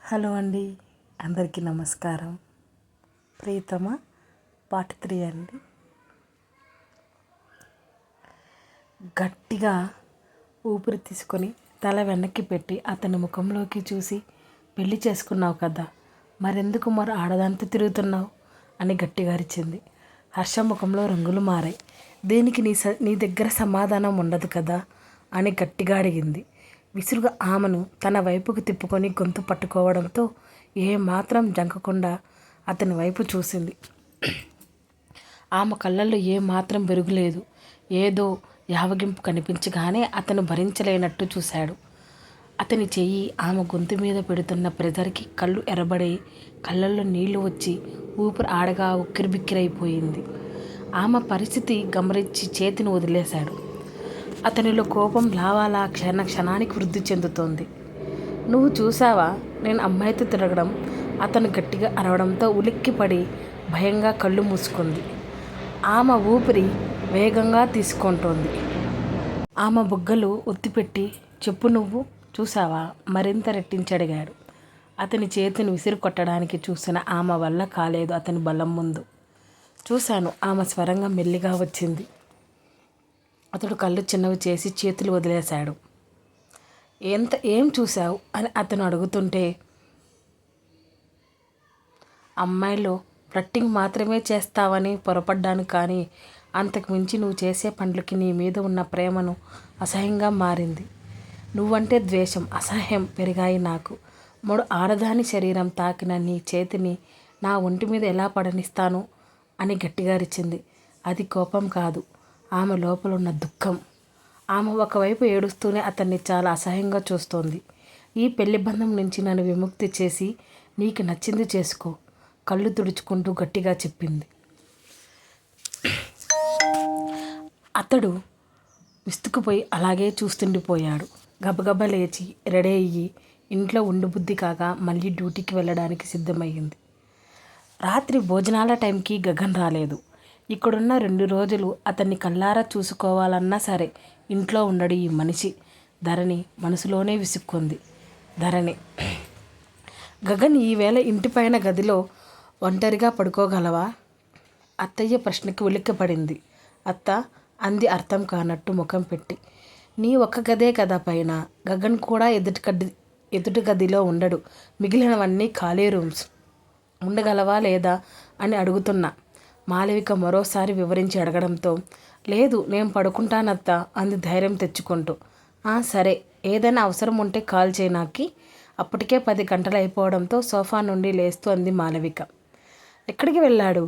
Hello అండి, అందరికీ నమస్కారం. ప్రియతమ పార్ట్ 3 అండి. గట్టిగా ఊపిరి తీసుకొని తల వెనక్కి పెట్టి అతని ముఖంలోకి చూసి, పెళ్లి చేసుకున్నావు కదా, మరెందుకు ఆడదాంతో తిరుగుతున్నావు అని గట్టిగా అరిచింది. హర్ష ముఖంలో రంగులు మారాయి. దీనికి నీ దగ్గర సమాధానం ఉండదు కదా అని గట్టిగా అడిగింది. విసురుగా ఆమెను తన వైపుకు తిప్పుకొని గొంతు పట్టుకోవడంతో ఏమాత్రం జంకకుండా అతని వైపు చూసింది. ఆమె కళ్ళల్లో ఏమాత్రం వెరుగులేదు. ఏదో యావగింపు కనిపించగానే అతను భరించలేనట్టు చూశాడు. అతని చెయ్యి ఆమె గొంతు మీద పెడుతున్న ప్రెజర్కి కళ్ళు ఎర్రబడి కళ్ళల్లో నీళ్లు వచ్చి ఊపిరి ఆడగా ఉక్కిరిబిక్కిరైపోయింది. ఆమె పరిస్థితి గమనించి చేతిని వదిలేశాడు. అతనిలో కోపం లావాలా క్షణానికి వృద్ధి చెందుతోంది. నువ్వు చూసావా నేను అమ్మాయితో తిరగడం? అతను గట్టిగా అరవడంతో ఉలిక్కిపడి భయంగా కళ్ళు మూసుకుంది. ఆమె ఊపిరి వేగంగా తీసుకుంటోంది. ఆమె బుగ్గలు ఒత్తిపెట్టి చెప్పు, నువ్వు చూసావా మరింత రెట్టించడిగాడు. అతని చేతిని విసిరి కొట్టడానికి చూసిన ఆమె వల్ల కాలేదు. అతని బలం ముందు చూశాను. ఆమె స్వరంగా మెల్లిగా వచ్చింది. అతడు కళ్ళు చిన్నవి చేసి చేతులు వదిలేశాడు. ఏం చూశావు అని అతను అడుగుతుంటే, అమ్మాయిలో ఫ్లర్టింగ్ మాత్రమే చేస్తావని పొరపడ్డాను, కానీ అంతకు మించి నువ్వు చేసే పనులకి నీ మీద ఉన్న ప్రేమను అసహ్యంగా మారింది. నువ్వంటే ద్వేషం, అసహ్యం పెరిగాయి నాకు. ఆడదాని శరీరం తాకిన నీ చేతిని నా ఒంటి మీద ఎలా పడనిస్తాను అని గట్టిగా అరిచింది. అది కోపం కాదు, ఆమె లోపల ఉన్న దుఃఖం. ఆమె ఒకవైపు ఏడుస్తూనే అతన్ని చాలా అసహ్యంగా చూస్తోంది. ఈ పెళ్లి బంధం నుంచి నన్ను విముక్తి చేసి నీకు నచ్చింది చేసుకో, కళ్ళు తుడుచుకుంటూ గట్టిగా చెప్పింది. అతడు విస్తుకుపోయి అలాగే చూస్తుండిపోయాడు. గబగబా లేచి రెడీ అయ్యి ఇంట్లో ఉండిబుద్ధి కాగా మళ్ళీ డ్యూటీకి వెళ్ళడానికి సిద్ధమయ్యింది. రాత్రి భోజనాల టైంకి గగన్ రాలేదు. ఇక్కడున్న 2 రోజులు అతన్ని కళ్ళారా చూసుకోవాలన్నా సరే ఇంట్లో ఉండడు ఈ మనిషి. ధరణి మనసులోనే విసుక్కుంది. ధరణి, గగన్ ఈవేళ ఇంటిపైన గదిలో ఒంటరిగా పడుకోగలవా? అత్తయ్య ప్రశ్నకి ఉలిక్కిపడింది. అత్త అంది అర్థం కానట్టు ముఖం పెట్టి. నీ ఒక్క గదే కదా పైన, గగన్ కూడా ఎదుటి గదిలో ఉండడు. మిగిలినవన్నీ ఖాళీ రూమ్స్. ఉండగలవా లేదా అని అడుగుతున్నా. మాలవిక మరోసారి వివరించి అడగడంతో, లేదు నేను పడుకుంటానత్త అంది ధైర్యం తెచ్చుకుంటూ. సరే, ఏదైనా అవసరం ఉంటే కాల్ చేయి నాకి. అప్పటికే 10 గంటలు అయిపోవడంతో సోఫా నుండి లేస్తూ అంది మాలవిక. ఎక్కడికి వెళ్ళాడు?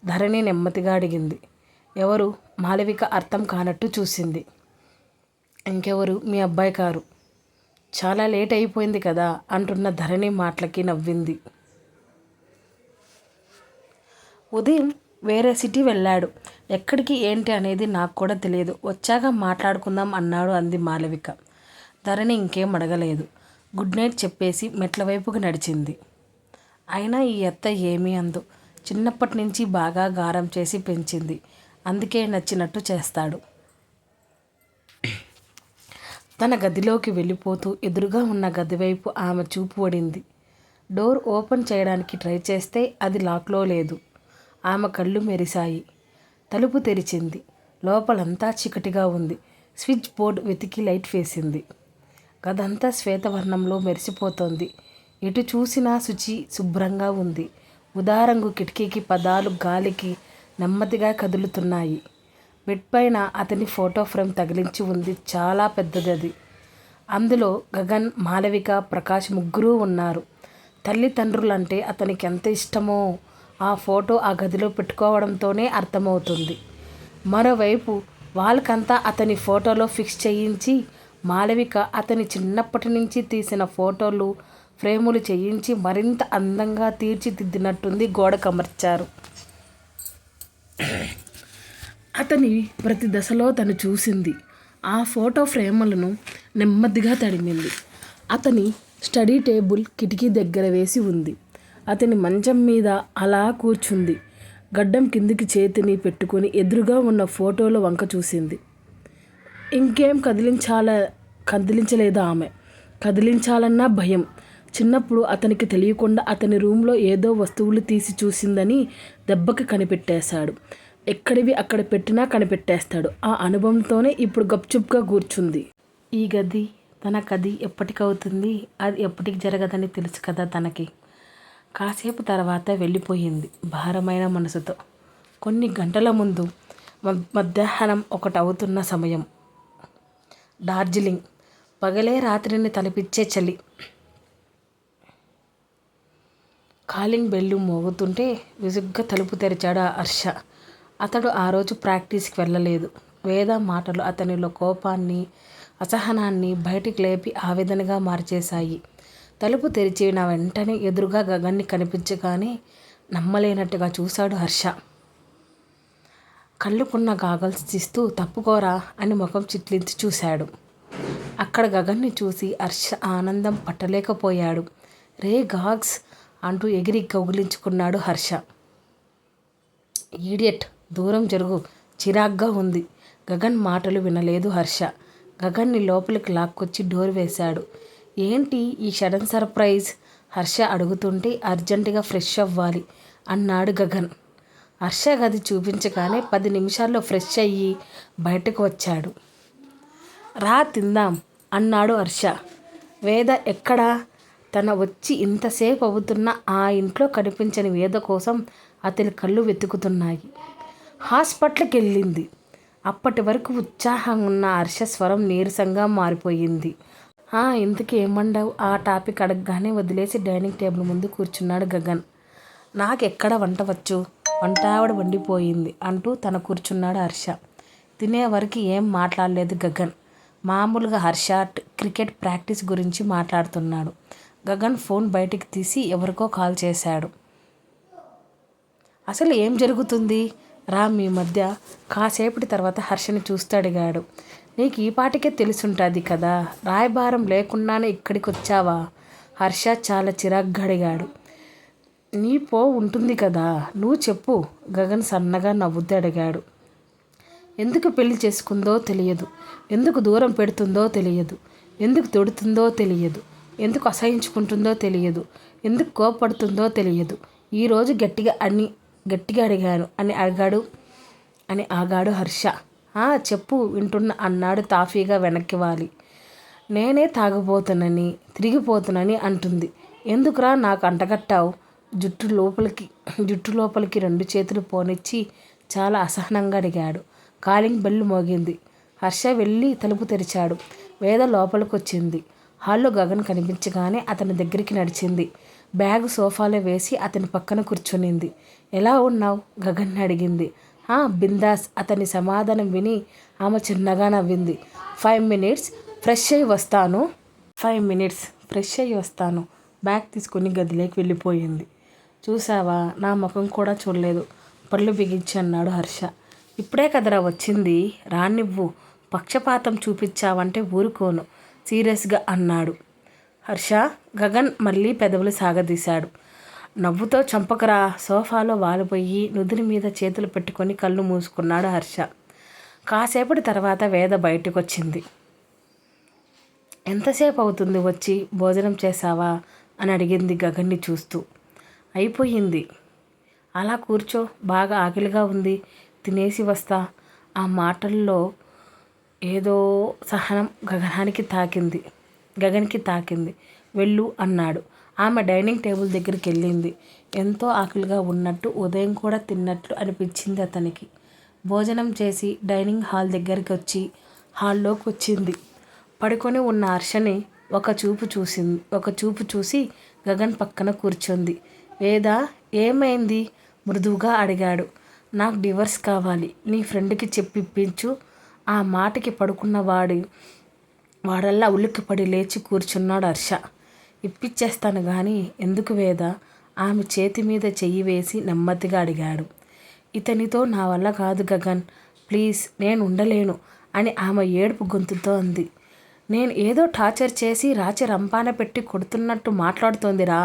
ధరణి నెమ్మదిగా అడిగింది. ఎవరు? మాలవిక అర్థం కానట్టు చూసింది. ఇంకెవరు, మీ అబ్బాయి గారు. చాలా లేట్ అయిపోయింది కదా అంటున్న ధరణి మాటలకి నవ్వింది. ఉదయం వేరే సిటీ వెళ్ళాడు. ఎక్కడికి ఏంటి అనేది నాకు కూడా తెలియదు. వచ్చాక మాట్లాడుకుందాం అన్నాడు అంది మాలవిక. ధరణి ఇంకేం అడగలేదు. గుడ్ నైట్ చెప్పేసి మెట్ల వైపుకు నడిచింది. అయినా ఈ అత్త ఏమీ అందు. చిన్నప్పటి నుంచి బాగా గారం చేసి పెంచింది. అందుకే నచ్చినట్టు చేస్తాడు. తన గదిలోకి వెళ్ళిపోతూ ఎదురుగా ఉన్న గది వైపు ఆమె చూపు పడింది. డోర్ ఓపెన్ చేయడానికి ట్రై చేస్తే అది లాక్లో లేదు. ఆమె కళ్ళు మెరిశాయి. తలుపు తెరిచింది. లోపలంతా చీకటిగా ఉంది. స్విచ్ బోర్డ్ వెతికి లైట్ వేసింది. గదంతా శ్వేతవర్ణంలో మెరిసిపోతోంది. ఎటు చూసినా శుభ్రంగా ఉంది. ఉదారంగు కిటికీకి పదాలు గాలికి నెమ్మదిగా కదులుతున్నాయి. బెడ్ పైన అతని ఫోటో ఫ్రేమ్ తగిలించి ఉంది. చాలా పెద్దది. అందులో గగన్, మాలవిక, ప్రకాష్ ముగ్గురూ ఉన్నారు. తల్లిదండ్రులంటే అతనికి ఎంత ఇష్టమో ఆ ఫోటో ఆ గదిలో పెట్టుకోవడంతోనే అర్థమవుతుంది. మరోవైపు వాళ్ళకంతా అతని ఫోటోలో ఫిక్స్ చేయించి, మాలవిక అతని చిన్నప్పటి నుంచి తీసిన ఫోటోలు ఫ్రేములు చేయించి మరింత అందంగా తీర్చిదిద్దినట్టుంది. గోడకు అమర్చారు. అతని ప్రతి దశలో తను చూసింది. ఆ ఫోటో ఫ్రేములను నెమ్మదిగా తడిమింది. అతని స్టడీ టేబుల్ కిటికీ దగ్గర వేసి ఉంది. అతని మంచం మీద అలా కూర్చుంది. గడ్డం కిందికి చేతిని పెట్టుకుని ఎదురుగా ఉన్న ఫోటోల వంక చూసింది. ఇంకేం కదిలించలేదు ఆమె. కదిలించాలన్నా భయం. చిన్నప్పుడు అతనికి తెలియకుండా అతని రూమ్లో ఏదో వస్తువులు తీసి చూసిందని దెబ్బకి కనిపెట్టేశాడు. ఎక్కడివి అక్కడ పెట్టినా కనిపెట్టేస్తాడు. ఆ అనుభవంతోనే ఇప్పుడు గప్చుప్గా కూర్చుంది. ఈ గది తనకది ఎప్పటికవుతుంది, అది ఎప్పటికి జరగదని తెలుసు కదా తనకి. కాసేపు తర్వాత వెళ్ళిపోయింది భారమైన మనసుతో. కొన్ని గంటల ముందు మధ్యాహ్నం 1 అవుతున్న సమయం. డార్జిలింగ్. పగలే రాత్రిని తలపిచ్చే చలి. కాలింగ్ బెల్లు మోగుతుంటే విసుగ్గా తలుపు తెరిచాడు హర్ష. అతడు ఆ రోజు ప్రాక్టీస్కి వెళ్ళలేదు. వేద మాటలు అతనిలో కోపాన్ని, అసహనాన్ని బయటికి లేపి ఆవేదనగా మార్చేశాయి. తలుపు తెరిచిన వెంటనే ఎదురుగా గగన్ని కనిపించగానే నమ్మలేనట్టుగా చూశాడు హర్ష. కళ్ళుకున్న గాగల్స్ తీస్తూ తప్పుకోరా అని ముఖం చిట్లించి చూశాడు. అక్కడ గగన్ని చూసి హర్ష ఆనందం పట్టలేకపోయాడు. రే గాగ్స్ అంటూ ఎగిరి కౌగిలించుకున్నాడు హర్ష. ఈడియట్, దూరం జరుగు, చిరాగ్గా ఉంది. గగన్ మాటలు వినలేదు హర్ష. గగన్ని లోపలికి లాక్కొచ్చి డోర్ వేశాడు. ఏంటి ఈ సడన్ సర్ప్రైజ్? హర్ష అడుగుతుంటే అర్జెంటుగా ఫ్రెష్ అవ్వాలి అన్నాడు గగన్. హర్ష గది చూపించగానే 10 నిమిషాల్లో ఫ్రెష్ అయ్యి బయటకు వచ్చాడు. రా తిందాం అన్నాడు హర్ష. వేద ఎక్కడా? తన వచ్చి ఇంతసేపు అవుతున్న ఆ ఇంట్లో కనిపించని వేద కోసం అతని కళ్ళు వెతుకుతున్నాయి. హాస్పిటల్కి వెళ్ళింది. అప్పటి వరకు ఉత్సాహంగా ఉన్న హర్ష స్వరం నీరసంగా మారిపోయింది. ఇంతకీ ఏమండావు? ఆ టాపిక్ అడగగానే వదిలేసి డైనింగ్ టేబుల్ ముందు కూర్చున్నాడు గగన్. నాకెక్కడ వంట వచ్చు, వంట ఆవిడ వండిపోయింది అంటూ తన కూర్చున్నాడు హర్ష. తినే వరకు ఏం మాట్లాడలేదు గగన్. మామూలుగా హర్ష క్రికెట్ ప్రాక్టీస్ గురించి మాట్లాడుతున్నాడు. గగన్ ఫోన్ బయటికి తీసి ఎవరికో కాల్ చేశాడు. అసలు ఏం జరుగుతుంది రా మీ మధ్య? కాసేపటి తర్వాత హర్షని చూస్తూ అడిగాడు. నీకు ఈ పాటికే తెలుసుంటుంది కదా, రాయబారం లేకుండానే ఇక్కడికి వచ్చావా? హర్ష చాలా చిరాగ్గా అడిగాడు. నీ పో ఉంటుంది కదా, నువ్వు చెప్పు. గగన్ సన్నగా నవ్వుతూ అడిగాడు. ఎందుకు పెళ్లి చేసుకుందో తెలియదు, ఎందుకు దూరం పెడుతుందో తెలియదు, ఎందుకు తొడుతుందో తెలియదు, ఎందుకు అసహించుకుంటుందో తెలియదు, ఎందుకు కోపడుతుందో తెలియదు. ఈరోజు గట్టిగా అడిగాను అని ఆగాడు హర్ష. చెప్పు వింటున్న అన్నాడు తాఫీగా వెనక్కి వాలి. నేనే తాగిపోతానని, తిరిగిపోతానని అంటుంది. ఎందుకురా నాకు అంటగట్టావు? జుట్టు లోపలికి 2 చేతులు పోనిచ్చి చాలా అసహనంగా అడిగాడు. కాలింగ్ బెల్ మోగింది. హర్ష వెళ్ళి తలుపు తెరిచాడు. వేద లోపలికి వచ్చింది. హాల్లో గగన్ కనిపించగానే అతని దగ్గరికి నడిచింది. బ్యాగ్ సోఫాలో వేసి అతని పక్కన కూర్చునింది. ఎలా ఉన్నావు? గగన్ అడిగింది. బిందాస్. అతని సమాధానం విని ఆమె చిన్నగా నవ్వింది. 5 మినిట్స్ ఫ్రెష్ అయ్యి వస్తాను. 5 మినిట్స్ ఫ్రెష్ అయ్యి వస్తాను. బ్యాగ్ తీసుకుని గదిలోకి వెళ్ళిపోయింది. చూసావా, నా ముఖం కూడా చూడలేదు, పళ్ళు బిగించి అన్నాడు హర్ష. ఇప్పుడే కదరా వచ్చింది, రానివ్వు. పక్షపాతం చూపించావంటే ఊరుకోను సీరియస్గా అన్నాడు హర్ష. గగన్ మళ్ళీ పెదవులు సాగదీశాడు. నవ్వుతో చంపకరా. సోఫాలో వాలిపోయి నుదురి మీద చేతులు పెట్టుకొని కళ్ళు మూసుకున్నాడు హర్ష. కాసేపటి తర్వాత వేద బయటకు వచ్చింది. ఎంతసేపు అవుతుంది వచ్చి? భోజనం చేశావా అని అడిగింది గగన్ని చూస్తూ. అయిపోయింది. అలా కూర్చో, బాగా ఆకలిగా ఉంది, తినేసి వస్తా. ఆ మాటల్లో ఏదో సహనం గగన్కి తాకింది. వెళ్ళు అన్నాడు. ఆమె డైనింగ్ టేబుల్ దగ్గరికి వెళ్ళింది. ఎంతో ఆకలిగా ఉన్నట్టు, ఉదయం కూడా తిన్నట్లు అనిపించింది అతనికి. భోజనం చేసి డైనింగ్ హాల్ దగ్గరికి వచ్చి హాల్లోకి వచ్చింది. పడుకొని ఉన్న హర్షని ఒక చూపు చూసి గగన్ పక్కన కూర్చుంది. వేద ఏమైంది? మృదువుగా అడిగాడు. నాకు డివర్స్ కావాలి, నీ ఫ్రెండ్కి చెప్పిప్పించు. ఆ మాటకి పడుకున్న వాడల్లా ఉలిక్కిపడి లేచి కూర్చున్నాడు హర్ష. ఇప్పిచ్చేస్తాను కానీ ఎందుకు వేద? ఆమె చేతి మీద చెయ్యి వేసి నెమ్మదిగా అడిగాడు. ఇతనితో నా వల్ల కాదు గగన్, ప్లీజ్, నేను ఉండలేను అని ఆమె ఏడుపు గొంతుతో అంది. నేను ఏదో టార్చర్ చేసి రాచి రంపాన పెట్టి కొడుతున్నట్టు మాట్లాడుతోందిరా.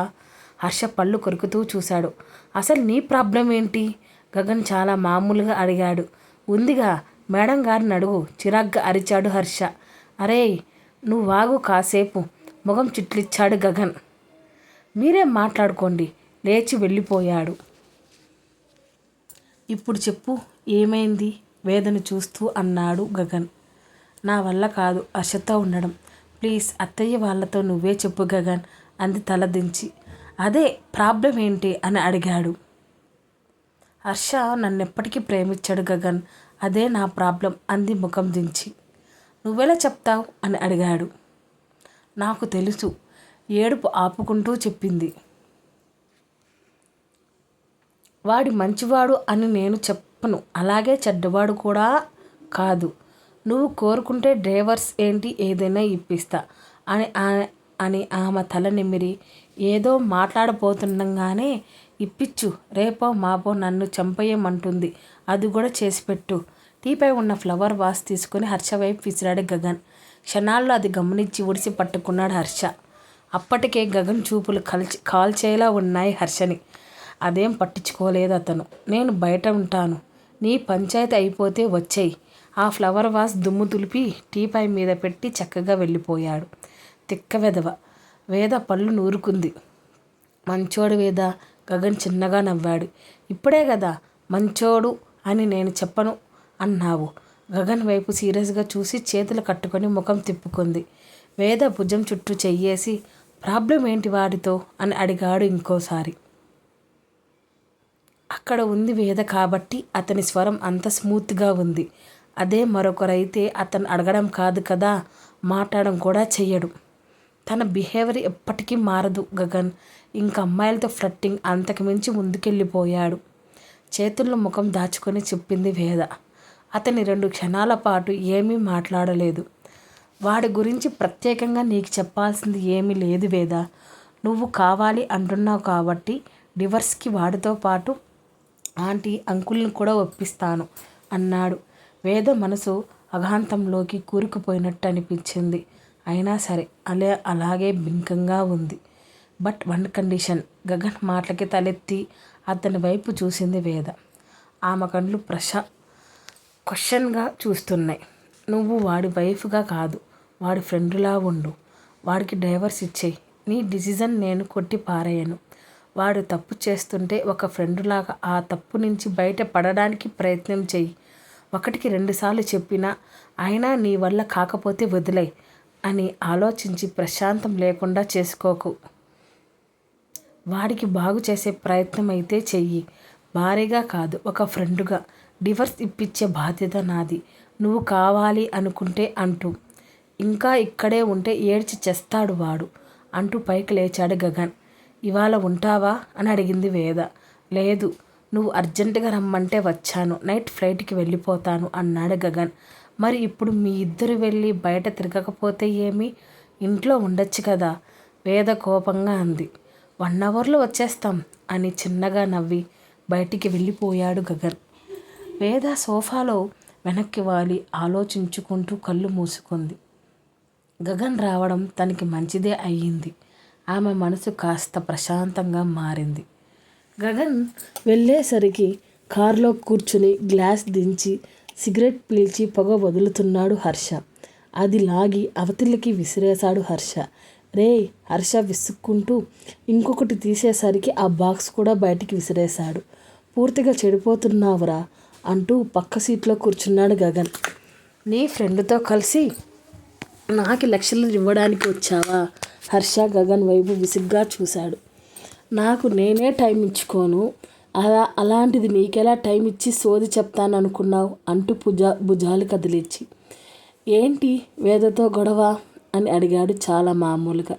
హర్ష పళ్ళు కొరుకుతూ చూశాడు. అసలు నీ ప్రాబ్లం ఏంటి? గగన్ చాలా మామూలుగా అడిగాడు. ఉందిగా, మేడం గారిని అడుగు, చిరాగ్గా అరిచాడు హర్ష. అరే నువ్వు వాగు కాసేపు, ముఖం చిట్లిచ్చాడు గగన్. మీరేం మాట్లాడుకోండి లేచి వెళ్ళిపోయాడు. ఇప్పుడు చెప్పు ఏమైంది వేదను చూస్తూ అన్నాడు గగన్. నా వల్ల కాదు హర్షతో ఉండడం. ప్లీజ్ అత్తయ్య వాళ్ళతో నువ్వే చెప్పు గగన్ అంది తలదించి. అదే ప్రాబ్లం ఏంటి అని అడిగాడు. హర్ష నన్నెప్పటికీ ప్రేమించాడు గగన్, అదే నా ప్రాబ్లం అంది ముఖం దించి. నువ్వెలా చెప్తావు అని అడిగాడు. నాకు తెలుసు ఏడుపు ఆపుకుంటూ చెప్పింది. వాడి మంచివాడు అని నేను చెప్పను, అలాగే చెడ్డవాడు కూడా కాదు. నువ్వు కోరుకుంటే డ్రైవర్స్ ఏంటి ఏదైనా ఇప్పిస్తా అని అని ఆమె తల నిమిరి ఏదో మాట్లాడబోతుండగానే ఇప్పిచ్చు, రేపో మాపో నన్ను చంపేయమంటుంది, అది కూడా చేసిపెట్టు. టీపై ఉన్న ఫ్లవర్ వాస్ తీసుకుని హర్ష వైపు విసిరాడు గగన్. క్షణాల్లో అది గమనించి ఉడిసి పట్టుకున్నాడు హర్ష. అప్పటికే గగన్ చూపులు కాల్చేలా ఉన్నాయి హర్షని. అదేం పట్టించుకోలేదు అతను. నేను బయట ఉంటాను, నీ పంచాయతీ అయిపోతే వచ్చేయి. ఆ ఫ్లవర్ వాస్ దుమ్ము తులిపి టీపై మీద పెట్టి చక్కగా వెళ్ళిపోయాడు. తిక్క వెధవ. వేద పళ్ళు నూరుకుంది. మంచోడు వేద. గగన్ చిన్నగా నవ్వాడు. ఇప్పుడే కదా మంచోడు అని నేను చెప్పను అన్నావు. గగన్ వైపు సీరియస్గా చూసి చేతులు కట్టుకొని ముఖం తిప్పుకుంది. వేద భుజం చుట్టూ చెయ్యేసి ప్రాబ్లం ఏంటి వాడితో అని అడిగాడు ఇంకోసారి. అక్కడ ఉంది వేద కాబట్టి అతని స్వరం అంత స్మూత్గా ఉంది. అదే మరొకరైతే అతను అడగడం కాదు కదా, మాట్లాడడం కూడా చెయ్యడు. తన బిహేవియర్ ఎప్పటికీ మారదు గగన్. ఇంకా అమ్మాయిలతో ఫ్లట్టింగ్ అంతకు మించి ముందుకెళ్ళిపోయాడు. చేతుల్లో ముఖం దాచుకొని చెప్పింది వేద. అతని 2 క్షణాల పాటు ఏమీ మాట్లాడలేదు. వాడి గురించి ప్రత్యేకంగా నీకు చెప్పాల్సింది ఏమీ లేదు వేద. నువ్వు కావాలి అంటున్నావు కాబట్టి డివర్స్కి వాడితో పాటు ఆంటీ అంకుల్ని కూడా ఒప్పిస్తాను అన్నాడు. వేద మనసు అగాంతంలోకి కూరుకుపోయినట్టు అనిపించింది. అయినా సరే అలాగే బింకంగా ఉంది. But 1 condition. గగన్ మాటలకి తలెత్తి అతని వైపు చూసింది వేద. ఆమె కళ్ళు క్వశ్చన్గా చూస్తున్నాయి. నువ్వు వాడి వైఫ్గా కాదు, వాడి ఫ్రెండులా ఉండు. వాడికి డైవర్స్ ఇచ్చేయి. నీ డిసిజన్ నేను కొట్టి పారేయను. వాడు తప్పు చేస్తుంటే ఒక ఫ్రెండులాగా ఆ తప్పు నుంచి బయట పడడానికి ప్రయత్నం చెయ్యి. 1కి 2 సార్లు చెప్పినా అయినా నీ వల్ల కాకపోతే వదిలేయ్ అని ఆలోచించి ప్రశాంతం లేకుండా చేసుకోకు. వాడికి బాగు చేసే ప్రయత్నం అయితే చెయ్యి. భారీగా కాదు, ఒక ఫ్రెండుగా. డివర్స్ ఇప్పించే బాధ్యత నాది. నువ్వు కావాలి అనుకుంటే అంటూ. ఇంకా ఇక్కడే ఉంటే ఏడ్చి చేస్తాడు వాడు అంటూ పైకి లేచాడు గగన్. ఇవాళ ఉంటావా అని అడిగింది వేద. లేదు, నువ్వు అర్జెంటుగా రమ్మంటే వచ్చాను. నైట్ ఫ్లైట్కి వెళ్ళిపోతాను అన్నాడు గగన్. మరి ఇప్పుడు మీ ఇద్దరు వెళ్ళి బయట తిరగకపోతే ఏమి, ఇంట్లో ఉండొచ్చు కదా వేద కోపంగా అంది. 1 అవర్లో వచ్చేస్తాం అని చిన్నగా నవ్వి బయటికి వెళ్ళిపోయాడు గగన్. వేద సోఫాలో వెనక్కి వాలి ఆలోచించుకుంటూ కళ్ళు మూసుకుంది. గగన్ రావడం తనకి మంచిదే అయ్యింది. ఆమె మనసు కాస్త ప్రశాంతంగా మారింది. గగన్ వెళ్ళేసరికి కారులో కూర్చుని గ్లాస్ దించి సిగరెట్ పీల్చి పొగ వదులుతున్నాడు హర్ష. అది లాగి అవతలికి విసిరేశాడు హర్ష. రే హర్ష విసుక్కుంటూ ఇంకొకటి తీసేసరికి ఆ బాక్స్ కూడా బయటికి విసిరేశాడు. పూర్తిగా చెడిపోతున్నావురా అంటూ పక్క సీట్లో కూర్చున్నాడు గగన్. నీ ఫ్రెండ్తో కలిసి నాకు లక్షలు ఇవ్వడానికి వచ్చావా? హర్ష గగన్ వైపు విసుగ్గా చూశాడు. నాకు నేనే టైం ఇచ్చుకోను, అలాంటిది నీకెలా టైం ఇచ్చి సోది చెప్తాననుకున్నావు అంటూ భుజాలు కదిలించి. ఏంటి వేదతో గొడవ అని అడిగాడు చాలా మామూలుగా.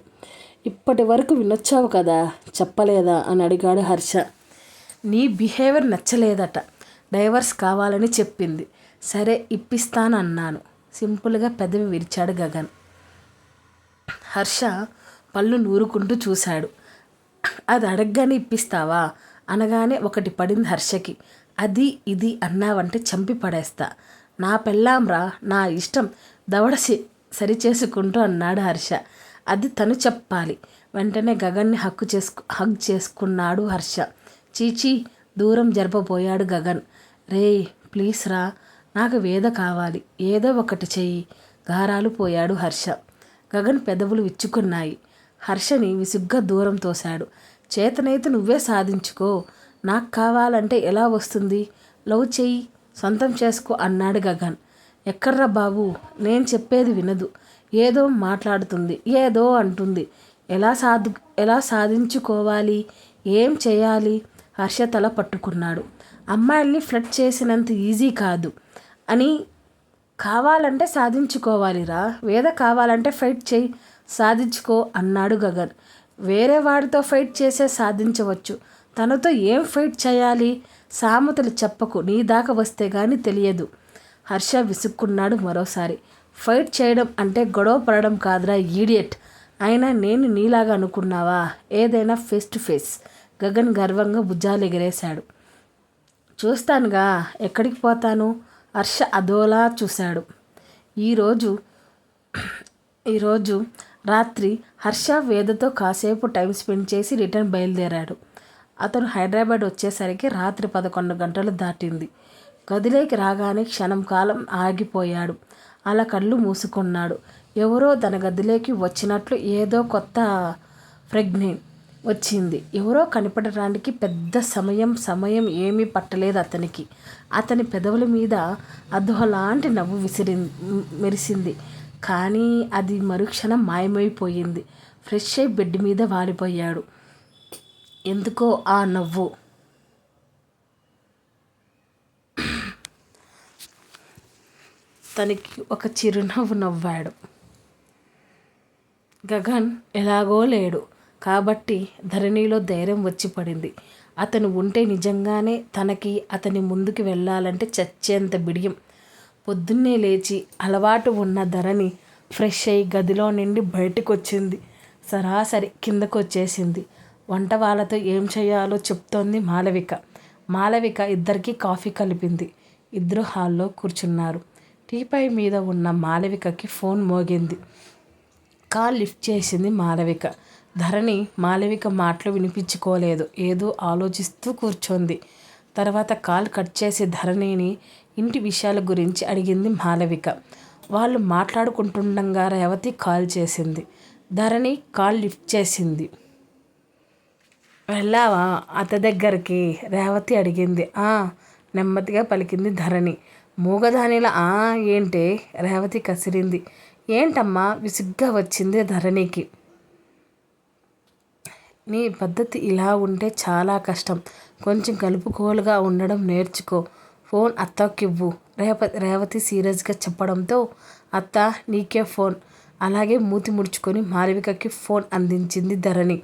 ఇప్పటి వరకు వినొచ్చావు కదా, చెప్పలేదా అని అడిగాడు హర్ష. నీ బిహేవియర్ నచ్చలేదట, డైవర్స్ కావాలని చెప్పింది. సరే ఇప్పిస్తానన్నాను. సింపుల్గా పెదవి విరిచాడు గగన్. హర్ష పళ్ళు నూరుకుంటూ చూశాడు. అది అడగగానే ఇప్పిస్తావా అనగానే ఒకటి పడింది హర్షకి. అది ఇది అన్నావంటే చంపి పడేస్తా. నా పెళ్ళాంరా, నా ఇష్టం, దవడ సరిచేసుకుంటూ అన్నాడు హర్ష. అది తను చెప్పాలి. వెంటనే గగన్ని హగ్ చేసుకున్నాడు హర్ష. చీచీ దూరం జరపబోయాడు గగన్. రే ప్లీజ్ రా, నాకు వేద కావాలి, ఏదో ఒకటి చెయ్యి గారాలు పోయాడు హర్ష. గగన్ పెదవులు విచ్చుకున్నాయి. హర్షని విసుగ్గా దూరం తోశాడు. చేతనైతే నువ్వే సాధించుకో, నాకు కావాలంటే ఎలా వస్తుంది? లవ్ చెయ్యి, సొంతం చేసుకో అన్నాడు గగన్. ఎక్కడ్రా బాబు, నేను చెప్పేది వినదు. ఏదో మాట్లాడుతుంది, ఏదో అంటుంది. ఎలా సాధించుకోవాలి? ఏం చేయాలి? హర్ష తల పట్టుకున్నాడు. అమ్మాయిల్ని ఫ్లర్ట్ చేసినంత ఈజీ కాదు అని. కావాలంటే సాధించుకోవాలిరా. వేద కావాలంటే ఫైట్ చేయి, సాధించుకో అన్నాడు గగన్. వేరే వాడితో ఫైట్ చేసే సాధించవచ్చు, తనతో ఏం ఫైట్ చేయాలి? సామెతలు చెప్పకు, నీ దాకా వస్తే గాని తెలియదు. హర్ష విసుక్కున్నాడు మరోసారి. ఫైట్ చేయడం అంటే గొడవ పడడం కాదురా ఈడియట్. అయినా నేను నీలాగా అనుకున్నావా? ఏదైనా ఫేస్ టు ఫేస్. గగన్ గర్వంగా భుజాలు ఎగిరేశాడు. చూస్తానుగా, ఎక్కడికి పోతాను? హర్ష అదోలా చూశాడు. ఈరోజు రాత్రి హర్ష వేదతో కాసేపు టైం స్పెండ్ చేసి రిటర్న్ బయలుదేరాడు. అతను హైదరాబాద్ వచ్చేసరికి రాత్రి 11 గంటలు దాటింది. గదిలోకి రాగానే క్షణం కాలం ఆగిపోయాడు. అలా కళ్ళు మూసుకున్నాడు. ఎవరో తన గదిలోకి వచ్చినట్లు ఏదో కొత్త ప్రెగ్నెంట్ వచ్చింది. ఎవరో కనిపెట్టడానికి పెద్ద సమయం ఏమీ పట్టలేదు అతనికి. అతని పెదవుల మీద అద్దులాంటి నవ్వు మెరిసింది. కానీ అది మరుక్షణం మాయమైపోయింది. ఫ్రెష్ అయి బెడ్ మీద వాలిపోయాడు. ఎందుకో ఆ నవ్వు తనకి ఒక చిరునవ్వు నవ్వాడు. గగన్ ఎలాగో లేడు కాబట్టి ధరణిలో ధైర్యం వచ్చి పడింది. అతను ఉంటే నిజంగానే తనకి అతని ముందుకు వెళ్ళాలంటే చచ్చేంత బిడియం. పొద్దున్నే లేచి అలవాటు ఉన్న ధరణి ఫ్రెష్ అయి గదిలో నుండి బయటకు వచ్చింది. సరాసరి కిందకు వచ్చేసింది. వంట వాళ్ళతో ఏం చేయాలో చెప్తోంది మాలవిక ఇద్దరికీ కాఫీ కలిపింది. ఇద్దరు హాల్లో కూర్చున్నారు. టీపై మీద ఉన్న మాలవికకి ఫోన్ మోగింది. కాల్ లిఫ్ట్ చేసింది మాలవిక. ధరణి మాలవిక మాటలు వినిపించుకోలేదు. ఏదో ఆలోచిస్తూ కూర్చోంది. తర్వాత కాల్ కట్ చేసి ధరణిని ఇంటి విషయాల గురించి అడిగింది మాలవిక. వాళ్ళు మాట్లాడుకుంటుండగా రేవతి కాల్ చేసింది. ధరణి కాల్ లిఫ్ట్ చేసింది. వెళ్ళావా అత్త దగ్గరికి? రేవతి అడిగింది. నెమ్మదిగా పలికింది ధరణి. మూగదానిలా ఏంటే? రేవతి కసిరింది. ఏంటమ్మా? విసుగ్గా వచ్చింది ధరణికి. నీ పద్ధతి ఇలా ఉంటే చాలా కష్టం. కొంచెం కలుపుకోలుగా ఉండడం నేర్చుకో. ఫోన్ అత్తకివ్వు. రేవతి సీరియస్గా చెప్పడంతో అత్త నీకే ఫోన్. అలాగే మూతి ముడుచుకొని మాలవికకి ఫోన్ అందించింది ధరణి.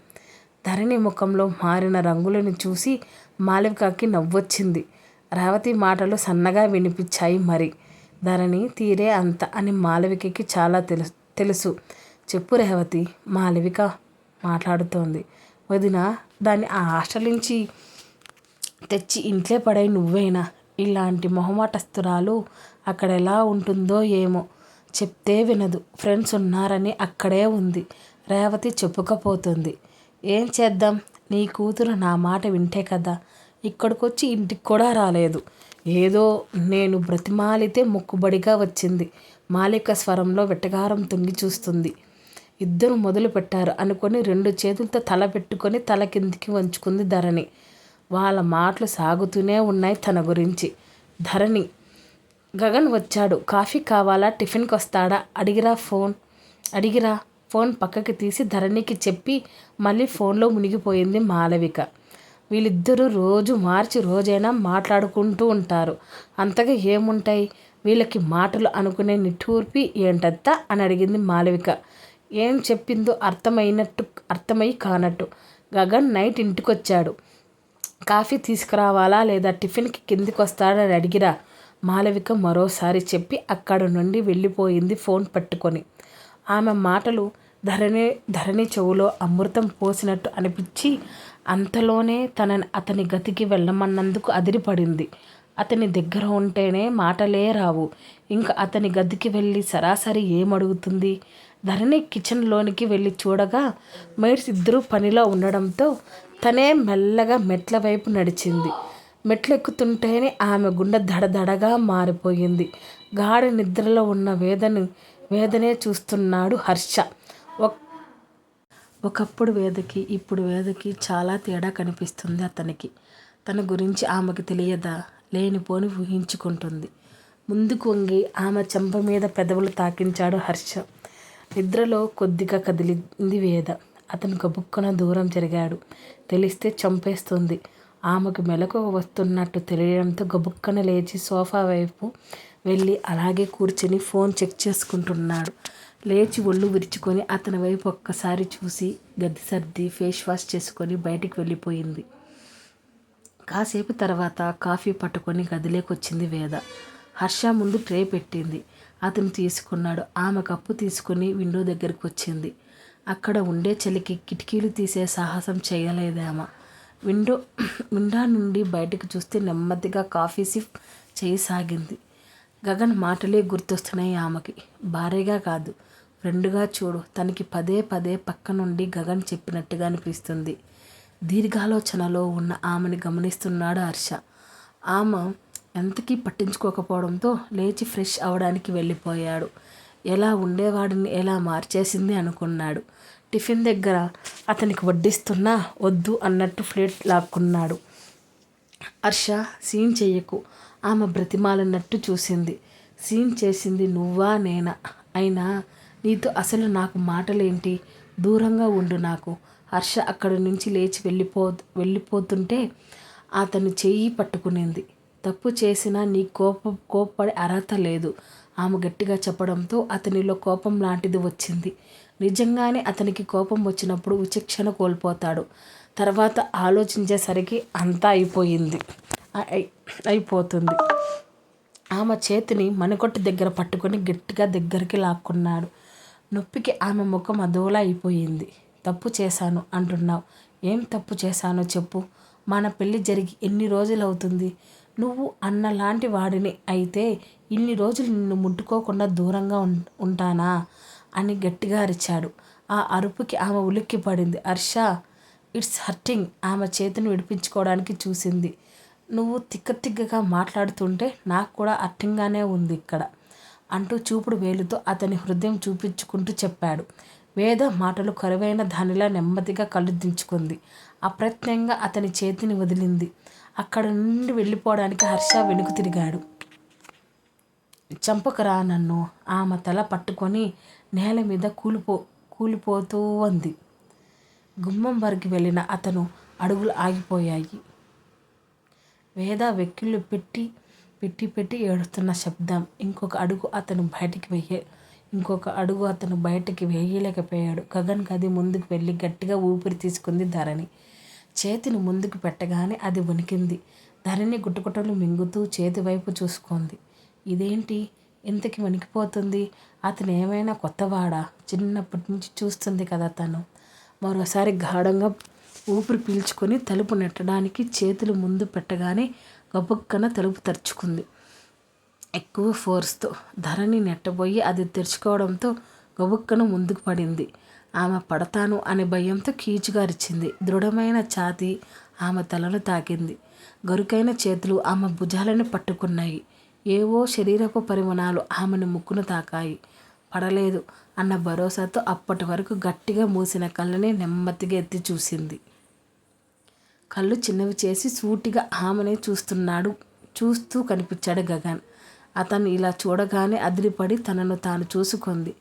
ధరణి ముఖంలో మారిన రంగులను చూసి మాలవికకి నవ్వొచ్చింది. రేవతి మాటలు సన్నగా వినిపించాయి. మరి ధరణి తీరే అంత అని మాలవికకి చాలా తెలుసు. చెప్పు రేవతి, మాలవిక మాట్లాడుతోంది. వదిన, దాన్ని ఆ హాస్టల్ నుంచి తెచ్చి ఇంట్లో పడై నువ్వేనా? ఇలాంటి మొహమాటస్తురాలు అక్కడ ఎలా ఉంటుందో ఏమో. చెప్తే వినదు. ఫ్రెండ్స్ ఉన్నారని అక్కడే ఉంది. రేవతి చెప్పుకపోతుంది. ఏం చేద్దాం? నీ కూతురు నా మాట వింటే కదా ఇక్కడికొచ్చి ఇంటికి కూడా రాలేదు. ఏదో నేను బ్రతిమాలితే మొక్కుబడిగా వచ్చింది. మాలిక స్వరంలో వెటకారం తొంగి చూస్తుంది. ఇద్దరు మొదలు పెట్టారు అనుకొని 2 చేతులతో తల పెట్టుకొని తల కిందికి వంచుకుంది ధరణి. వాళ్ళ మాటలు సాగుతూనే ఉన్నాయి తన గురించి. ధరణి, గగన్ వచ్చాడు. కాఫీ కావాలా? టిఫిన్కి వస్తాడా? అడిగిరా. ఫోన్ పక్కకి తీసి ధరణికి చెప్పి మళ్ళీ ఫోన్లో మునిగిపోయింది మాలవిక. వీళ్ళిద్దరూ రోజు మార్చి రోజైనా మాట్లాడుకుంటూ ఉంటారు. అంతగా ఏముంటాయి వీళ్ళకి మాటలు అనుకునే నిట్టూర్పి ఏంటత్తా అని అడిగింది మాలవిక. ఏం చెప్పిందో అర్థమై కానట్టు. గగన్ నైట్ ఇంటికొచ్చాడు. కాఫీ తీసుకురావాలా లేదా టిఫిన్కి కిందికి వస్తాడని అడిగిరా. మాలవిక మరోసారి చెప్పి అక్కడ నుండి వెళ్ళిపోయింది ఫోన్ పట్టుకొని. ఆమె మాటలు ధరణి చెవులో అమృతం పోసినట్టు అనిపించి అంతలోనే అతని గతికి వెళ్ళమన్నందుకు అదిరిపడింది. అతని దగ్గర ఉంటేనే మాటలే రావు. ఇంకా అతని గదికి వెళ్ళి సరాసరి ఏమడుగుతుంది? ధరణి కిచెన్లోనికి వెళ్ళి చూడగా మైట్స్ ఇద్దరూ పనిలో ఉండడంతో తనే మెల్లగా మెట్ల వైపు నడిచింది. మెట్లెక్కుతుంటేనే ఆమె గుండె దడదడగా మారిపోయింది. గాఢ నిద్రలో ఉన్న వేదనే చూస్తున్నాడు హర్ష. ఒకప్పుడు వేదకి ఇప్పుడు వేదకి చాలా తేడా కనిపిస్తుంది అతనికి. తన గురించి ఆమెకు తెలియదా? లేనిపోని ఊహించుకుంటుంది. ముందుకు వంగి ఆమె చెంప మీద పెదవులు తాకించాడు హర్ష. నిద్రలో కొద్దిగా కదిలింది వేద. అతను గబుక్కున దూరం జరిగాడు. తెలిస్తే చంపేస్తుంది. ఆమెకు మెలకువ వస్తున్నట్టు తెలియడంతో గబుక్కన లేచి సోఫా వైపు వెళ్ళి అలాగే కూర్చుని ఫోన్ చెక్ చేసుకుంటున్నాడు. లేచి ఒళ్ళు విరుచుకొని అతని వైపు ఒక్కసారి చూసి గది సర్ది ఫేస్ వాష్ చేసుకొని బయటికి వెళ్ళిపోయింది. కాసేపు తర్వాత కాఫీ పట్టుకొని గదిలోకి వచ్చింది వేద. హర్ష ముందు ట్రే పెట్టింది. అతను తీసుకున్నాడు. ఆమె కప్పు తీసుకుని విండో దగ్గరికి వచ్చింది. అక్కడ ఉండే చలికి కిటికీలు తీసే సాహసం చేయలేదామె. విండో నుండి బయటకు చూస్తే నెమ్మదిగా కాఫీ సిప్ చేయసాగింది. గగన్ మాటలే గుర్తొస్తున్నాయి ఆమెకి. భార్యగా కాదు, ఫ్రెండ్గా చూడు. తనకి పదే పదే పక్క నుండి గగన్ చెప్పినట్టుగా అనిపిస్తుంది. దీర్ఘాలోచనలో ఉన్న ఆమెని గమనిస్తున్నాడు హర్ష. ఆమె ఎంతకీ పట్టించుకోకపోవడంతో లేచి ఫ్రెష్ అవడానికి వెళ్ళిపోయాడు. ఎలా ఉండేవాడిని ఎలా మార్చేసింది అనుకున్నాడు. టిఫిన్ దగ్గర అతనికి వడ్డిస్తున్నా వద్దు అన్నట్టు ప్లేట్ లాక్కున్నాడు. హర్ష, సీన్ చెయ్యకు. ఆమె బ్రతిమాలినట్టు చూసింది. సీన్ చేసింది నువ్వా నేనా? అయినా నీతో అసలు నాకు మాటలేంటి? దూరంగా ఉండు నాకు. హర్ష అక్కడి నుంచి లేచి వెళ్ళిపోతుంటే అతను చెయ్యి పట్టుకునింది. తప్పు చేసినా నీ కోప్పడే అర్హత లేదు ఆమె గట్టిగా చెప్పడంతో అతనిలో కోపం లాంటిది వచ్చింది. నిజంగానే అతనికి కోపం వచ్చినప్పుడు విచక్షణ కోల్పోతాడు. తర్వాత ఆలోచించేసరికి అంతా అయిపోతుంది. ఆమె చేతిని మణికొట్టు దగ్గర పట్టుకొని గట్టిగా దగ్గరికి లాక్కున్నాడు. నొప్పికి ఆమె ముఖం అదోలా అయిపోయింది. తప్పు చేశాను అంటున్నావు. ఏం తప్పు చేశానో చెప్పు. మన పెళ్ళి జరిగి ఎన్ని రోజులు అవుతుంది? నువ్వు అన్నలాంటి వాడిని అయితే ఇన్ని రోజులు నిన్ను ముట్టుకోకుండా దూరంగా ఉంటానా అని గట్టిగా అరిచాడు. ఆ అరుపుకి ఆమె ఉలిక్కి పడింది. Harsha, it's hurting. ఆమె చేతిని విడిపించుకోవడానికి చూసింది. నువ్వు తిక్కగా మాట్లాడుతుంటే నాకు కూడా హర్టింగ్గానే ఉంది ఇక్కడ అంటూ చూపుడు వేలుతో అతని హృదయం చూపించుకుంటూ చెప్పాడు. వేద మాటలు కరువైన దానిలా నెమ్మదిగా కళ్ళు దించుకుంది. అప్రయత్నంగా అతని చేతిని వదిలింది. అక్కడ నుండి వెళ్ళిపోవడానికి హర్ష వెనుక తిరిగాడు. చంపకరా నన్ను. ఆమె తల పట్టుకొని నేల మీద కూలిపోతూ ఉంది. గుమ్మం వరకు వెళ్ళిన అతను అడుగులు ఆగిపోయాయి. వేద వెక్కిళ్ళు పెట్టి ఏడుస్తున్న శబ్దం. ఇంకొక అడుగు అతను బయటికి వేయలేకపోయాడు. గగన్ గది ముందుకు వెళ్ళి గట్టిగా ఊపిరి తీసుకుంది ధరణి. చేతిని ముందుకు పెట్టగానే అది వణికింది. ధరణి గుటగుటలు మింగుతూ చేతి వైపు చూసుకుంది. ఇదేంటి ఇంతకి వణికిపోతుంది? అతను ఏమైనా కొత్తవాడా? చిన్నప్పటి నుంచి చూస్తుంది కదా తను. మరోసారి గాఢంగా ఊపిరి పీల్చుకొని తలుపు నెట్టడానికి చేతులు ముందు పెట్టగానే గబుక్కన తలుపు తెరుచుకుంది. ఎక్కువ ఫోర్స్తో ధరణి నెట్టబోయి అది తెరుచుకోవడంతో గబుక్కన ముందుకు పడింది. ఆమె పడతాను అనే భయంతో కీచుగా అరిచింది. దృఢమైన ఛాతీ ఆమె తలను తాకింది. గరుకైన చేతులు ఆమె భుజాలను పట్టుకున్నాయి. ఏవో శరీరపు పరిమాణాలు ఆమెను ముక్కును తాకాయి. పడలేదు అన్న భరోసాతో అప్పటి వరకు గట్టిగా మూసిన కళ్ళని నెమ్మదిగా ఎత్తి చూసింది. కళ్ళు చిన్నవి చేసి సూటిగా ఆమెనే చూస్తూ కనిపించాడు గగన్. అతను ఇలా చూడగానే అదిరిపడి తనను తాను చూసుకుంది.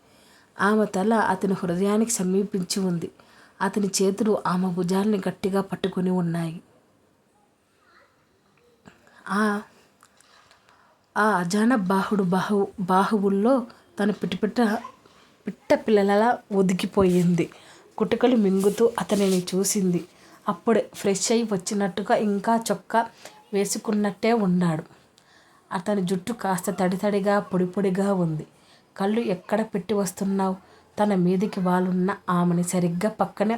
ఆమె తల అతని హృదయానికి సమీపించి ఉంది. అతని చేతులు ఆమె భుజాల్ని గట్టిగా పట్టుకుని ఉన్నాయి. ఆ అజాన బాహువుల్లో తన పిట్ట పిల్లలలా ఒదిగిపోయింది. కుటుకలు మింగుతూ అతనిని చూసింది. అప్పుడే ఫ్రెష్ అయి వచ్చినట్టుగా ఇంకా చొక్కా వేసుకున్నట్టే ఉన్నాడు. అతని జుట్టు కాస్త తడితడిగా పొడిగా ఉంది. కళ్ళు ఎక్కడ పెట్టి వస్తున్నావు? తన మీదికి వాలున్న ఆమెని సరిగ్గా పక్కన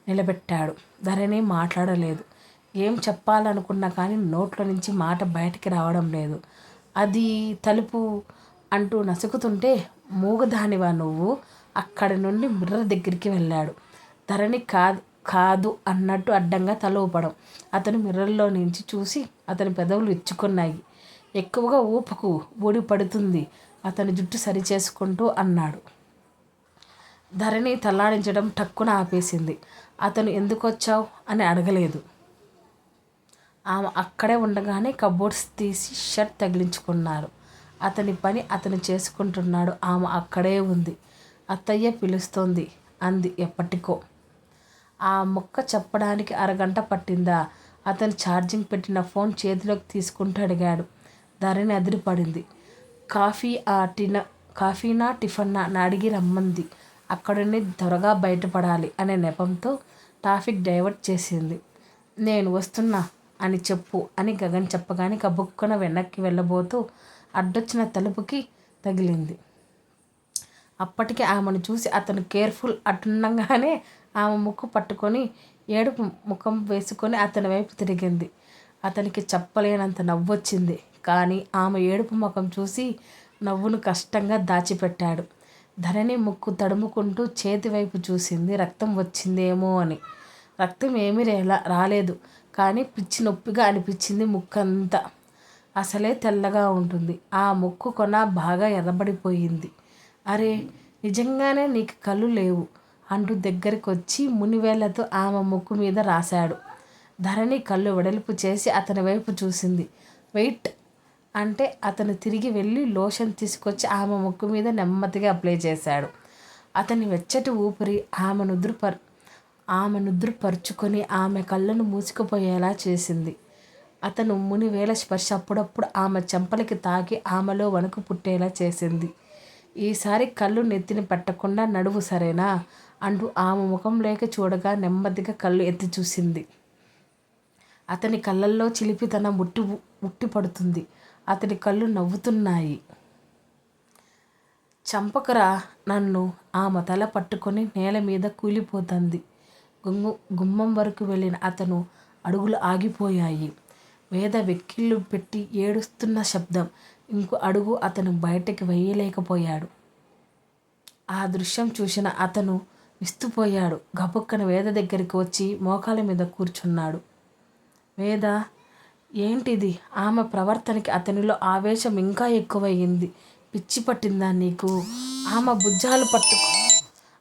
నిలబెట్టాడు. ధరణి మాట్లాడలేదు. ఏం చెప్పాలనుకున్నా కానీ నోట్లో నుంచి మాట బయటికి రావడం లేదు. అది తలుపు అంటూ నసుకుతుంటే మూగదానివా నువ్వు? అక్కడి నుండి మిర్రర్ దగ్గరికి వెళ్ళాడు. ధరణి కాదు అన్నట్టు అడ్డంగా తల ఊపడం. అతను మిర్రర్లో నుంచి చూసి అతని పెదవులు ఇచ్చుకున్నాయి. ఎక్కువగా ఊపకు, ఊడి పడుతుంది అతని జుట్టు సరిచేసుకుంటూ అన్నాడు. ధరణి తల్లాడించడం టక్కున ఆపేసింది. అతను ఎందుకొచ్చావు అని అడగలేదు. ఆమె అక్కడే ఉండగానే కబోర్డ్స్ తీసి షర్ట్ తగిలించుకున్నారు. అతని పని అతను చేసుకుంటున్నాడు. ఆమె అక్కడే ఉంది. అత్తయ్య పిలుస్తోంది అంది ఎప్పటికో. ఆ ముక్క చెప్పడానికి అరగంట పట్టిందా? అతను ఛార్జింగ్ పెట్టిన ఫోన్ చేతిలోకి తీసుకుంటూ అడిగాడు. ధరణి అదిరిపడింది. కాఫీనా టిఫన్నా అని అడిగి రమ్మంది. అక్కడుండి త్వరగా బయటపడాలి అనే నెపంతో ట్రాఫిక్ డైవర్ట్ చేసింది. నేను వస్తున్నా అని చెప్పు అని గగన్ చెప్పగానే కబుక్కున వెనక్కి వెళ్ళబోతూ అడ్డొచ్చిన తలుపుకి తగిలింది. అప్పటికే ఆమెను చూసి అతను కేర్ఫుల్ అటుండగానే ఆమె ముక్కు పట్టుకొని ఏడుపు ముఖం వేసుకొని అతని వైపు తిరిగింది. అతనికి చెప్పలేనంత నవ్వొచ్చింది. కానీ ఆమె ఏడుపు ముఖం చూసి నవ్వును కష్టంగా దాచిపెట్టాడు. ధరణి ముక్కు తడుముకుంటూ చేతి వైపు చూసింది. రక్తం వచ్చిందేమో అని. రక్తం ఏమీ రాలేదు. కానీ పిచ్చి నొప్పిగా అనిపించింది ముక్కంతా. అసలే తెల్లగా ఉంటుంది. ఆ ముక్కు కొన బాగా ఎర్రబడిపోయింది. అరే, నిజంగానే నీకు కళ్ళు లేవు అంటూ దగ్గరికి వచ్చి మునివేళ్లతో ఆమె ముక్కు మీద రాశాడు. ధరణి కళ్ళు వెడల్పు చేసి అతని వైపు చూసింది. వెయిట్ అంటే అతను తిరిగి వెళ్ళి లోషన్ తీసుకొచ్చి ఆమె ముక్కు మీద నెమ్మదిగా అప్లై చేశాడు. అతని వెచ్చటి ఊపిరి ఆమె నుద్రపరుచుకొని ఆమె కళ్ళను మూసుకుపోయేలా చేసింది. అతను మునివేల స్పర్శ అప్పుడప్పుడు ఆమె చెంపలకి తాకి ఆమెలో వణుకు పుట్టేలా చేసింది. ఈసారి కళ్ళు నెత్తిని పెట్టకుండా నడువు సరేనా అంటూ ఆమె ముఖంలోకి చూడగా నెమ్మదిగా కళ్ళు ఎత్తి చూసింది. అతని కళ్ళల్లో చిలిపితనం ఉట్టి పడుతుంది. అతని కళ్ళు నవ్వుతున్నాయి. చంపకరా నన్ను. ఆమె తల పట్టుకొని నేల మీద కూలిపోతుంది. గుమ్మం వరకు వెళ్ళిన అతను అడుగులు ఆగిపోయాయి. వేద వెక్కిళ్ళు పెట్టి ఏడుస్తున్న శబ్దం. ఇంకో అడుగు అతను బయటకి వేయలేకపోయాడు. ఆ దృశ్యం చూసిన అతను విస్తుపోయాడు. గబుక్కన వేద దగ్గరికి వచ్చి మోకాల మీద కూర్చున్నాడు. వేద, ఏంటిది? ఆమె ప్రవర్తనకి అతనిలో ఆవేశం ఇంకా ఎక్కువయింది. పిచ్చి పట్టిందా నీకు?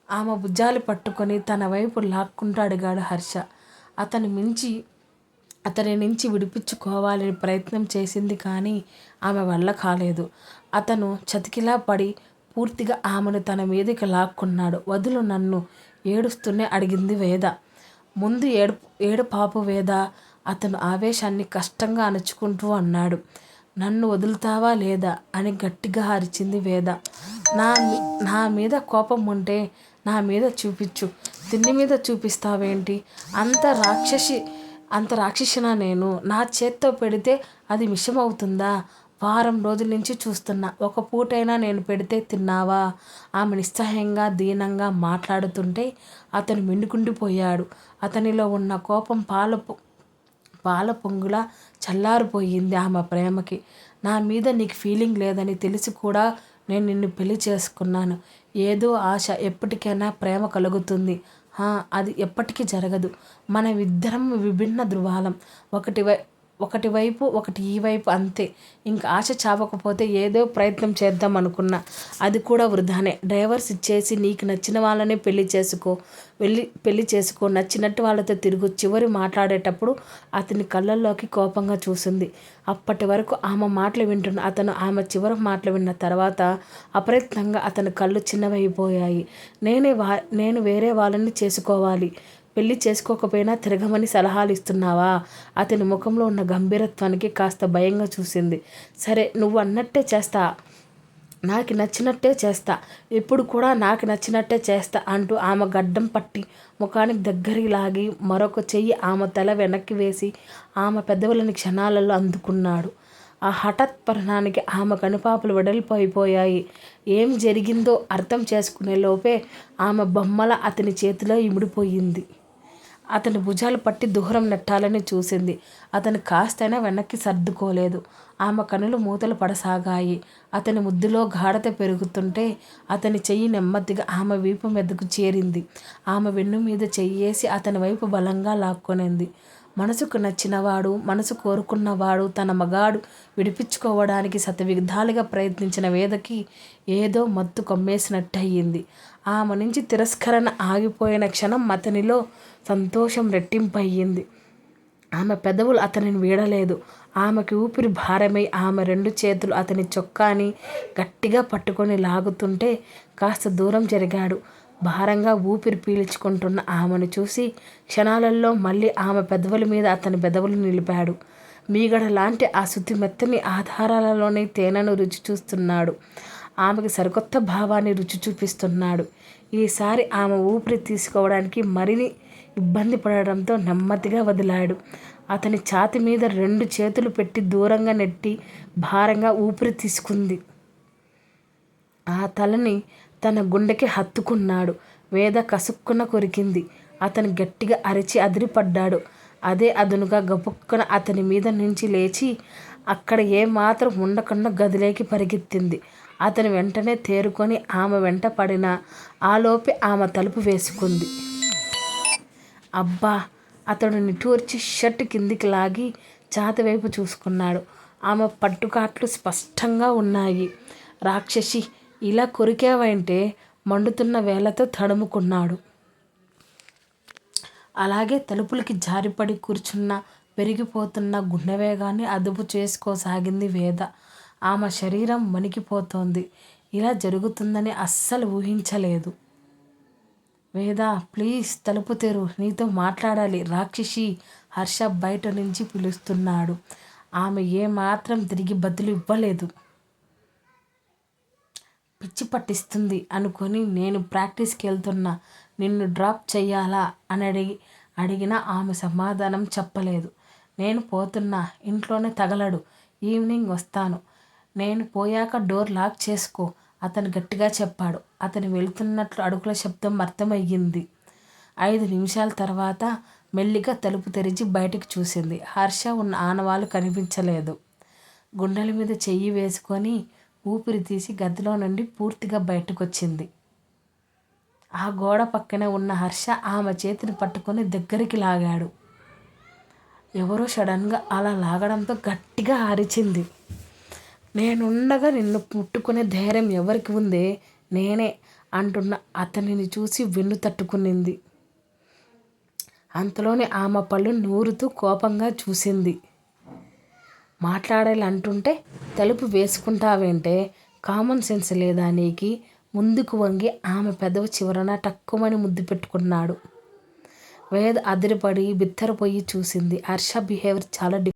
ఆమె భుజాలు పట్టుకొని తన వైపు లాక్కుంటూ అడిగాడు హర్ష. అతని నుంచి విడిపించుకోవాలని ప్రయత్నం చేసింది కానీ ఆమె వల్ల కాలేదు. అతను చతికిలా పడి పూర్తిగా ఆమెను తన మీదకి లాక్కున్నాడు. వదులు నన్ను ఏడుస్తూనే అడిగింది వేద. ముందు ఏడు పాపు వేద. అతను ఆవేశాన్ని కష్టంగా అణుచుకుంటూ అన్నాడు. నన్ను వదులుతావా లేదా అని గట్టిగా అరిచింది వేద. నా మీద కోపం ఉంటే నా మీద చూపించు. తిండి మీద చూపిస్తావేంటి? అంత రాక్షసినా నేను? నా చేత్తో పెడితే అది విషమవుతుందా? వారం రోజుల నుంచి చూస్తున్నా. ఒక పూటైనా నేను పెడితే తిన్నావా? ఆమె నిస్సహాయంగా దీనంగా మాట్లాడుతుంటే అతను మిండుకుండిపోయాడు. అతనిలో ఉన్న కోపం పాల పొంగులా చల్లారిపోయింది ఆమె ప్రేమకి. నా మీద నీకు ఫీలింగ్ లేదని తెలిసి కూడా నేను నిన్ను పెళ్లి చేసుకున్నాను. ఏదో ఆశ, ఎప్పటికైనా ప్రేమ కలుగుతుంది. అది ఎప్పటికీ జరగదు. మనమిద్దరం విభిన్న ధృవాలం. ఒకటి వైపు ఒకటి ఈ వైపు, అంతే. ఇంక ఆశ చావకపోతే ఏదో ప్రయత్నం చేద్దాం అనుకున్నా. అది కూడా వృధానే. డైవర్స్ ఇచ్చేసి నీకు నచ్చిన వాళ్ళనే పెళ్లి చేసుకో. నచ్చినట్టు వాళ్ళతో తిరుగు. చివరి మాట్లాడేటప్పుడు అతని కళ్ళల్లోకి కోపంగా చూసింది. అప్పటి వరకు ఆమె మాటలు వింటున్న అతను ఆమె చివరి మాటలు విన్న తర్వాత అప్రయత్నంగా అతని కళ్ళు చిన్నవైపోయాయి. నేను వేరే వాళ్ళని చేసుకోవాలి. పెళ్లి చేసుకోకపోయినా తిరగమని సలహాలు ఇస్తున్నావా? అతని ముఖంలో ఉన్న గంభీరత్వానికి కాస్త భయంగా చూసింది. సరే, నువ్వు అన్నట్టే చేస్తా. నాకు నచ్చినట్టే చేస్తా. ఇప్పుడు కూడా నాకు నచ్చినట్టే చేస్తా అంటూ ఆమె గడ్డం పట్టి ముఖానికి దగ్గరికి లాగి మరొక చెయ్యి ఆమె తల వెనక్కి వేసి ఆమె పెదవులని క్షణాలలో అందుకున్నాడు. ఆ హఠాత్ పరిణామానికి ఆమె కనుపాపలు వెడల్పోయిపోయాయి. ఏం జరిగిందో అర్థం చేసుకునే లోపే ఆమె బొమ్మల అతని చేతిలో ఇమిడిపోయింది. అతని భుజాలు పట్టి దూరం నెట్టాలని చూసింది. అతను కాస్తైనా వెనక్కి సర్దుకోలేదు. ఆమె కనులు మూతలు పడసాగాయి. అతని ముద్దులో గాఢత పెరుగుతుంటే అతని చెయ్యి నెమ్మదిగా ఆమె వీపు మీదకు చేరింది. ఆమె వెన్ను మీద చెయ్యేసి అతని వైపు బలంగా లాక్కొనింది. మనసుకు నచ్చినవాడు, మనసు కోరుకున్నవాడు తన మగాడు విడిపించుకోవడానికి శతవిధాలుగా ప్రయత్నించిన వేదకి ఏదో మత్తు కమ్మేసినట్టయింది. ఆమె నుంచి తిరస్కరణ ఆగిపోయిన క్షణం అతనిలో సంతోషం రెట్టింపయ్యింది. ఆమె పెదవులు అతనిని వీడలేదు. ఆమెకి ఊపిరి భారమై ఆమె 2 చేతులు అతని చొక్కాని గట్టిగా పట్టుకొని లాగుతుంటే కాస్త దూరం జరిగాడు. భారంగా ఊపిరి పీల్చుకుంటున్న ఆమెను చూసి క్షణాలలో మళ్ళీ ఆమె పెదవుల మీద అతని పెదవులు నిలిపాడు. మీగడ లాంటి ఆ శుతిమెత్తని ఆధారాలలోని తేనెను రుచి చూస్తున్నాడు. ఆమెకి సరికొత్త భావాన్ని రుచి చూపిస్తున్నాడు. ఈసారి ఆమె ఊపిరి తీసుకోవడానికి మరిన్ని ఇబ్బంది పడడంతో నెమ్మదిగా వదిలాడు. అతని ఛాతీ మీద 2 చేతులు పెట్టి దూరంగా నెట్టి భారంగా ఊపిరి తీసుకుంది. ఆ తలని తన గుండెకి హత్తుకున్నాడు. వేద కసుక్కున కొరికింది. అతను గట్టిగా అరిచి అదిరిపడ్డాడు. అదే అదునుగా గబుక్కున అతని మీద నుంచి లేచి అక్కడ ఏమాత్రం ఉండకుండా గదిలోకి పరిగెత్తింది. అతను వెంటనే తేరుకొని ఆమె వెంట పడిన ఆలోపే ఆమె తలుపు వేసుకుంది. అబ్బా! అతడు నిట్టూర్చి షర్టు కిందికి లాగి ఛాతీ వైపు చూసుకున్నాడు. ఆమె పట్టుకాట్లు స్పష్టంగా ఉన్నాయి. రాక్షసి, ఇలా కొరికావంటే మండుతున్న వేళ్లతో తడుముకున్నాడు. అలాగే తలుపులకి జారిపడి కూర్చున్న పెరిగిపోతున్న గుండె వేగాన్ని అదుపు చేసుకోసాగింది వేద. ఆమె శరీరం వణికిపోతోంది. ఇలా జరుగుతుందని అస్సలు ఊహించలేదు. వేద, ప్లీజ్ తలుపు తెరు, నీతో మాట్లాడాలి. రాక్షసి, హర్ష బయట నుంచి పిలుస్తున్నాడు. ఆమె ఏమాత్రం తిరిగి బదులు ఇవ్వలేదు. పిచ్చి పట్టిస్తుంది అనుకొని నేను ప్రాక్టీస్కి వెళ్తున్నా, నిన్ను డ్రాప్ చెయ్యాలా అని అడిగినా ఆమె సమాధానం చెప్పలేదు. నేను పోతున్నా, ఇంట్లోనే తగలడు, ఈవినింగ్ వస్తాను, నేను పోయాక డోర్ లాక్ చేసుకో అతను గట్టిగా చెప్పాడు. అతను వెళ్తున్నట్లు అడుగుల శబ్దం అర్థమయ్యింది. 5 నిమిషాల తర్వాత మెల్లిగా తలుపు తెరిచి బయటకు చూసింది. హర్ష ఉన్న ఆనవాలు కనిపించలేదు. గుండెల మీద చెయ్యి వేసుకొని ఊపిరి తీసి గదిలో నుండి పూర్తిగా బయటకొచ్చింది. ఆ గోడ పక్కనే ఉన్న హర్ష ఆమె చేతిని పట్టుకొని దగ్గరికి లాగాడు. ఎవరో సడన్గా అలా లాగడంతో గట్టిగా అరిచింది. నేనుండగా నిన్ను ముట్టుకునే ధైర్యం ఎవరికి ఉందే? నేనే అంటున్న అతనిని చూసి వెన్ను తట్టుకునింది. అంతలోనే ఆమె పళ్ళు నూరుతూ కోపంగా చూసింది. మాట్లాడాలంటుంటే తలుపు వేసుకుంటావేంటే? కామన్ సెన్స్ లేదా నీకి? ముందుకు వంగి ఆమె పెదవి చివరన టక్కుమని ముద్దు పెట్టుకున్నాడు. వేద అదిరిపడి బిత్తరపోయి చూసింది. హర్ష బిహేవియర్ చాలా